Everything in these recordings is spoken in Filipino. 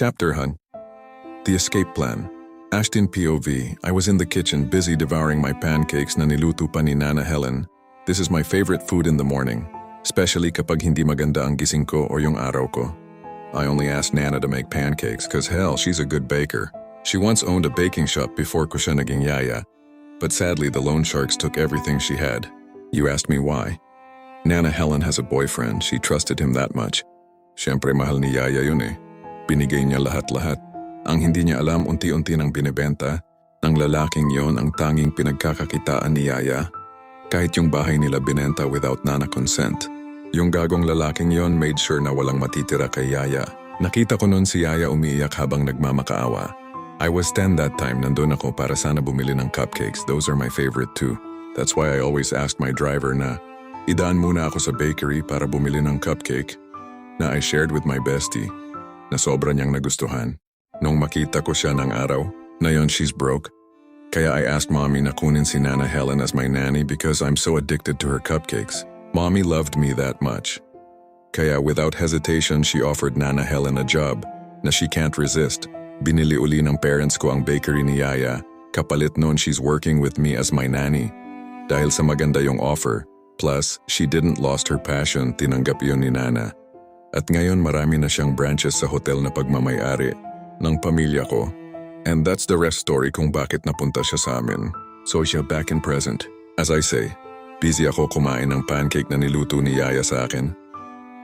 Chapter Hunt. The Escape Plan. Ashton POV. I was in the kitchen busy devouring my pancakes na niluto pa ni Nana Helen. This is my favorite food in the morning, especially kapag hindi maganda ang gising ko or yung araw ko. I only asked Nana to make pancakes cause hell, she's a good baker. She once owned a baking shop before ko siya naging yaya. But sadly, the loan sharks took everything she had. You asked me why. Nana Helen has a boyfriend. She trusted him that much. Siyempre mahal ni yaya yun eh. Binigay niya lahat-lahat. Ang hindi niya alam, unti-unti nang binibenta ng lalaking yon ang tanging pinagkakakitaan ni yaya. Kahit yung bahay nila binenta without Nana consent. Yung gagong lalaking yon made sure na walang matitira kay yaya. Nakita ko nun si yaya umiiyak habang nagmamakaawa. I was 10 that time, nandun ako para sana bumili ng cupcakes. Those are my favorite too. That's why I always asked my driver na idaan muna ako sa bakery para bumili ng cupcake na I shared with my bestie na sobra niyang nagustuhan. Nung makita ko siya ng araw, na yon she's broke. Kaya I asked mommy na kunin si Nana Helen as my nanny because I'm so addicted to her cupcakes. Mommy loved me that much. Kaya without hesitation, she offered Nana Helen a job na she can't resist. Binili uli ng parents ko ang bakery ni Yaya. Kapalit noon she's working with me as my nanny. Dahil sa maganda yung offer, plus she didn't lost her passion, tinanggap yun ni Nana. At ngayon marami na siyang branches sa hotel na pagmamayari ng pamilya ko. And that's the rest story kung bakit napunta siya sa amin. So siya back in present. As I say, busy ako kumain ng pancake na niluto ni Yaya sa akin.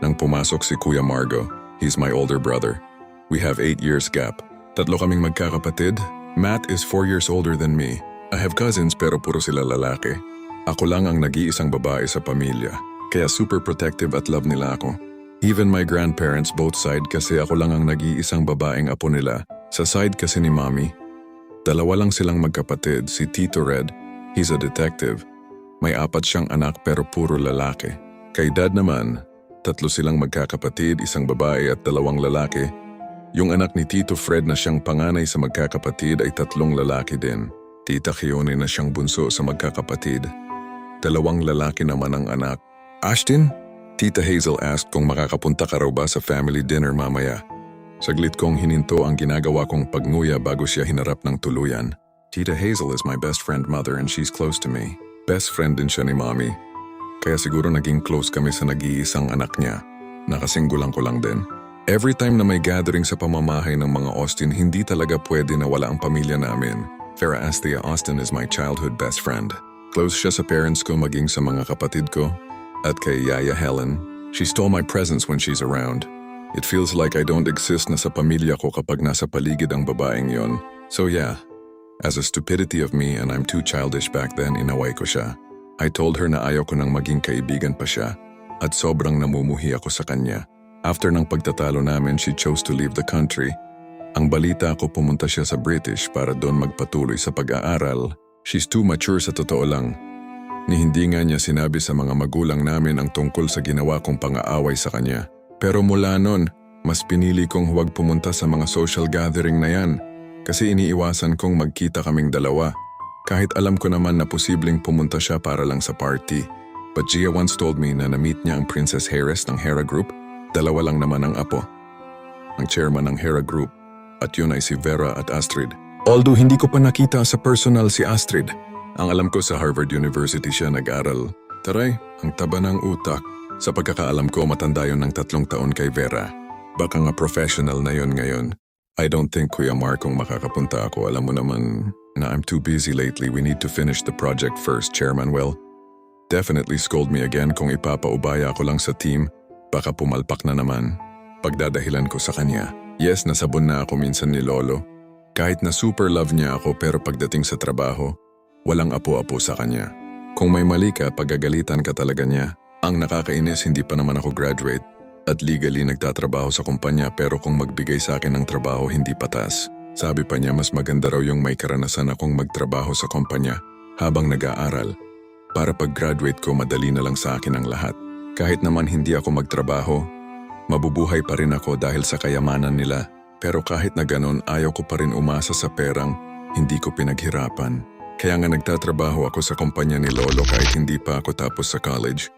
Nang pumasok si Kuya Margo, he's my older brother. We have 8 years gap. Tatlo kaming magkakapatid. Matt is 4 years older than me. I have cousins pero puro sila lalaki. Ako lang ang nag-iisang babae sa pamilya. Kaya super protective at love nila ako. Even my grandparents both side kasi ako lang ang nag-iisang babaeng apo nila. Sa side kasi ni mommy. Dalawa lang silang magkapatid, si Tito Red, he's a detective. May 4 siyang anak pero puro lalaki. Kay dad naman, 3 silang magkakapatid, 1 babae at 2 lalaki. Yung anak ni Tito Fred na siyang panganay sa magkakapatid ay 3 lalaki din. Tita Kione na siyang bunso sa magkakapatid. 2 lalaki naman ang anak. Ashton? Tita Hazel asked kung makakapunta ka raw ba sa family dinner mamaya. Saglit kong hininto ang ginagawa kong pagnguya bago siya hinarap ng tuluyan. Tita Hazel is my best friend mother and she's close to me. Best friend din siya ni mommy. Kaya siguro naging close kami sa nag-iisang anak niya. Nakasinggulang ko lang din. Every time na may gathering sa pamamahay ng mga Austin, hindi talaga pwede na wala ang pamilya namin. Farah Asthea Austin is my childhood best friend. Close siya sa parents ko maging sa mga kapatid ko. At kay Yaya Helen, she stole my presence when she's around. It feels like I don't exist na sa pamilya ko kapag nasa paligid ang babaeng yon. So yeah, as a stupidity of me and I'm too childish back then, inaway ko siya. I told her na ayaw ko nang maging kaibigan pa siya at sobrang namumuhi ako sa kanya. After ng pagtatalo namin, she chose to leave the country. Ang balita ko pumunta siya sa British para doon magpatuloy sa pag-aaral. She's too mature sa totoo lang. Ni hindi nga niya sinabi sa mga magulang namin ang tungkol sa ginawa kong pang-aaway sa kanya. Pero mula nun, mas pinili kong huwag pumunta sa mga social gathering na yan kasi iniiwasan kong magkita kaming dalawa. Kahit alam ko naman na posibleng pumunta siya para lang sa party. But Gia once told me na na-meet niya ang Princess Harris ng Hera Group. 2 lang naman ang apo. Ang chairman ng Hera Group at yun ay si Vera at Astrid. Although hindi ko pa nakita sa personal si Astrid. Ang alam ko sa Harvard University siya nag-aral. Taray, ang taba ng utak. Sa pagkakaalam ko, matanda yun ng 3 taon kay Vera. Baka nga professional na yun ngayon. I don't think Kuya Mark kung makakapunta ako. Alam mo naman na I'm too busy lately. We need to finish the project first, Chairman Will. Definitely scold me again kung ipapaubaya ko lang sa team. Baka pumalpak na naman. Pagdadahilan ko sa kanya. Yes, nasabon na ako minsan ni Lolo. Kahit na super love niya ako pero pagdating sa trabaho, walang apo-apo sa kanya. Kung may mali ka, pagagalitan ka talaga niya. Ang nakakainis, hindi pa naman ako graduate at legally nagtatrabaho sa kumpanya pero kung magbigay sa akin ng trabaho, hindi patas. Sabi pa niya mas maganda raw yung may karanasan akong magtrabaho sa kumpanya habang nag-aaral. Para pag-graduate ko, madali na lang sa akin ang lahat. Kahit naman hindi ako magtrabaho, mabubuhay pa rin ako dahil sa kayamanan nila. Pero kahit na ganun, ayaw ko pa rin umasa sa perang hindi ko pinaghirapan. Kaya nga nagtatrabaho ako sa kumpanya ni Lolo kahit hindi pa ako tapos sa college.